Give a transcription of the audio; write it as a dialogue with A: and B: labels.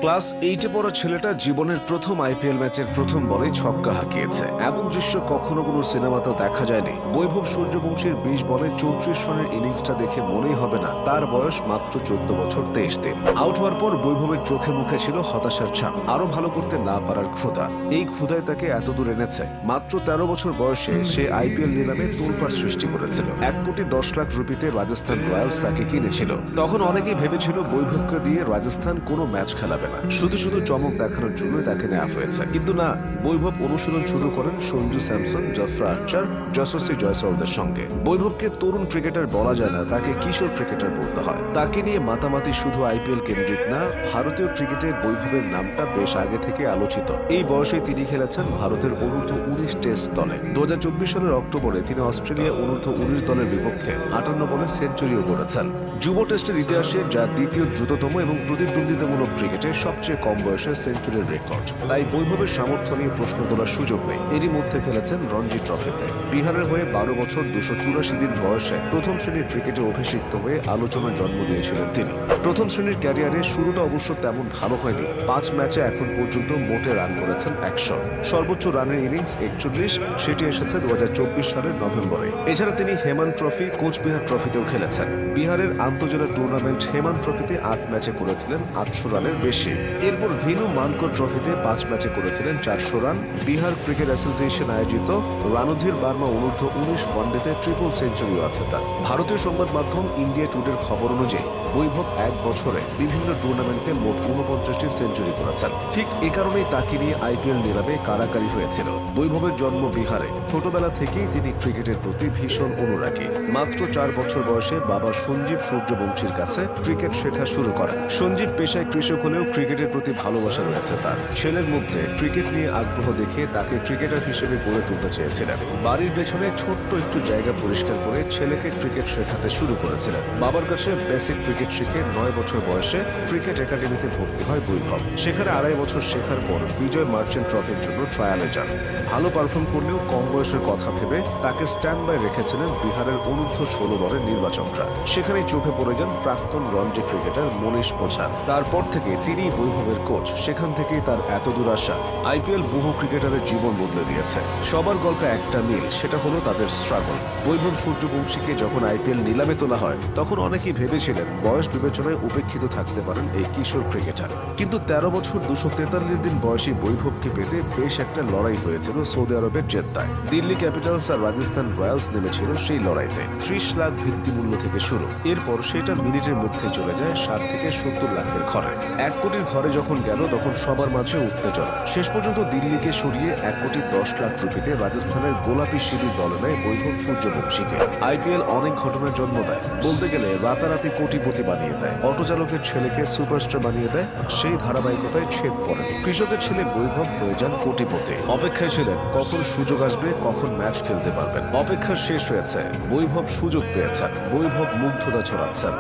A: Class 8-এ পড়া ছেলেটা জীবনের প্রথম আইপিএল ম্যাচের প্রথম বলেই ছক্কা হাঁকিয়েছে। এমন দৃশ্য কখনো কোনো সিনেমাতেও দেখা যায়নি। বৈভব সূর্যবংশীর 20 বলে 34 রানের ইনিংসটা দেখে মনেই হবে না তার বয়স মাত্র 14 বছর 23 দিন। আউট হওয়ার পর বৈভবের চোখে মুখে ছিল হতাশার ছাপ, আরো ভালো করতে না পারার ক্ষুধা। এই ক্ষুধায় তাকে এতদূর এনেছে। মাত্র 13 বছর বয়সে সে আইপিএল নিলামে তোলপাড় সৃষ্টি করেছিল। 1,10,00,000 রুপিতে রাজস্থান রয়্যালস তাকে কিনেছিল। তখন অনেকেই ভেবেছিল বৈভবকে দিয়ে রাজস্থান কোনো ম্যাচ খেলাবে না, শুধু শুধু চমক দেখানোর জন্য তাকে নেওয়া হয়েছে। কিন্তু না, বৈভব অনুশীলন শুরু করেন সঞ্জু স্যামসন, জাফরা আর্চার, যশস্বী জয়সওয়ালদের সঙ্গে। বৈভবকে তরুণ ক্রিকেটার বলা যায় না, তাকে কিশোর ক্রিকেটার বলতে হয়। তাকে নিয়ে মাতামাতি শুধু আইপিএল কেন্দ্রিক না, ভারতীয় ক্রিকেটে বৈভবের নামটা বেশ আগে থেকে আলোচিত। এই বয়সে তিনি খেলেছেন ভারতের অনূর্ধ্ব-19 টেস্ট দলে। 2024 সালের অক্টোবরে তিনি অস্ট্রেলিয়া অনূর্ধ্ব-19 দলের বিপক্ষে 58 বলে সেঞ্চুরিও করেছেন। যুব টেস্টের ইতিহাসে যা দ্বিতীয় দ্রুততম এবং প্রতিদ্বন্দ্বিতামূলক ক্রিকেটে সবচেয়ে কম বয়সে সেঞ্চুরির রেকর্ড। তাই বৈভবের সামর্থ্য নিয়ে প্রশ্ন তোলার সুযোগ নেই। এরই মধ্যে খেলেছেন রঞ্জি ট্রফিতে। বিহারের হয়ে 12 বছর 284 দিন বয়সে প্রথম শ্রেণীর ক্রিকেটে অভিষিক্ত হয়ে আলোচনার জন্ম দিয়েছিলেন তিনি। প্রথম শ্রেণীর ক্যারিয়ারে শুরুটা অবশ্য তেমন ভালো হয়নি। 5 ম্যাচে এখন পর্যন্ত মোটে রান করেছেন 100। সর্বোচ্চ রানের ইনিংস 41, সেটি এসেছে 2024 সালের নভেম্বরে। এছাড়া তিনি হেমান ট্রফি, কোচবিহার ট্রফিতেও খেলেছেন। বিহারের আন্তজেলা টুর্নামেন্ট হেমান ট্রফিতে 8 ম্যাচে করেছিলেন 800 রানের বেশি। এরপর ভিনু মানকর ট্রফিতে 5 ম্যাচে করেছিলেন 400 রান। বিহার ক্রিকেট অ্যাসোসিয়েশন আয়োজিত রণধীর বার্মা অনূর্ধ্ব-19 ওয়ানডেতে ট্রিপল সেঞ্চুরিও আছে তার। ভারতীয় সংবাদ মাধ্যম ইন্ডিয়া টুডের খবর অনুযায়ী বৈভব 1 বছরে বিভিন্ন টুর্নামেন্টে মোট 49টি সেঞ্চুরি করেছেন। ঠিক এ কারণেই তাকে নিয়ে আইপিএল নিলামে কারাকারি হয়েছিল। বৈভবের জন্ম বিহারে। ছোটবেলা থেকেই তিনি ক্রিকেটের প্রতি ভীষণ অনুরাগী। মাত্র 4 বছর বয়সে বাবা সঞ্জীব সূর্যবংশীর কাছে ক্রিকেট শেখা শুরু করেন। সঞ্জীব পেশায় কৃষক হলেও ক্রিকেটের প্রতি ভালোবাসা রয়েছে তার। ছেলের মধ্যে ক্রিকেট নিয়ে আগ্রহ দেখে তাকে ক্রিকেটার হিসেবে গড়ে তুলতে চেয়েছিলেন। বাড়ির পেছনে ছোট্ট একটু জায়গা পরিষ্কার করে ছেলেকে ক্রিকেট শেখাতে শুরু করেছিলেন। বাবার কাছে বেসিক ক্রিকেট শিখে 9 বছর বয়সে ক্রিকেট একাডেমিতে ভর্তি হয় বৈভব। সেখানে 2.5 বছর শেখার পর বিজয় মার্চেন্ট ট্রফির জন্য ট্রায়ালে যান। ভালো পারফর্ম করলেও কম বয়সের কথা ভেবে তাকে স্ট্যান্ড বাই রেখেছিলেন বিহারের অনূর্ধ্ব-16 দলের নির্বাচকরা। সেখানেই চোখে পড়ে যান প্রাক্তন রঞ্জি ক্রিকেটার মনীষ ওঝা। তারপর থেকে তিনি বৈভবের কোচ। সেখান থেকেই তার এতদূর আসা। আইপিএল বহু ক্রিকেটারের জীবন বদলে দিয়েছে। সবার গল্পে একটা মিল, সেটা হলো তাদের স্ট্রাগল। বৈভব সূর্যবংশীকে যখন আইপিএল নিলামে তোলা হয় তখন অনেকেই ভেবেছিলেন বয়স বিবেচনায় উপেক্ষিত থাকতে পারেন এই কিশোর ক্রিকেটার। কিন্তু 13 বছর 243 দিন বয়সী বৈভবকে পেতে বেশ একটা লড়াই হয়েছিল সৌদি আরবের জেদ্দায়। দিল্লি ক্যাপিটালস আর রাজস্থান রয়্যালস নেমেছিল সেই লড়াইতে। 30 লাখ ভিত্তিমূল্য থেকে শুরু। এরপর সেটা মিনিটের মধ্যে চলে যায় 60 থেকে 70 লাখের ঘরে। 1 কোটির ঘরে যখন গেল তখন সবার মাঝে উত্তেজনা। শেষ পর্যন্ত দিল্লিকে সরিয়ে 1,10,00,000 রুপিতে রাজস্থানের গোলাপি শিবির দলে নেয় বৈভব সূর্যবংশীকে। আইপিএল অনেক ঘটনার জন্ম দেয়। বলতে গেলে রাতারাতি কোটিপতি বানিয়ে দেয়। অটো চালকের ছেলেকে সুপারস্টার বানিয়ে দেয়। সেই ধারাবাহিকতায় ছেদ পড়ে। কৃষকের ছেলে বৈভব হয়ে যান কোটিপতি। অপেক্ষায় ছিলেন কখন সুযোগ আসবে, কখন ম্যাচ খেলতে পারবেন। অপেক্ষা শেষ হয়েছে। বৈভব সুযোগ পেয়েছেন। বৈভব মুগ্ধতা ছড়াচ্ছেন।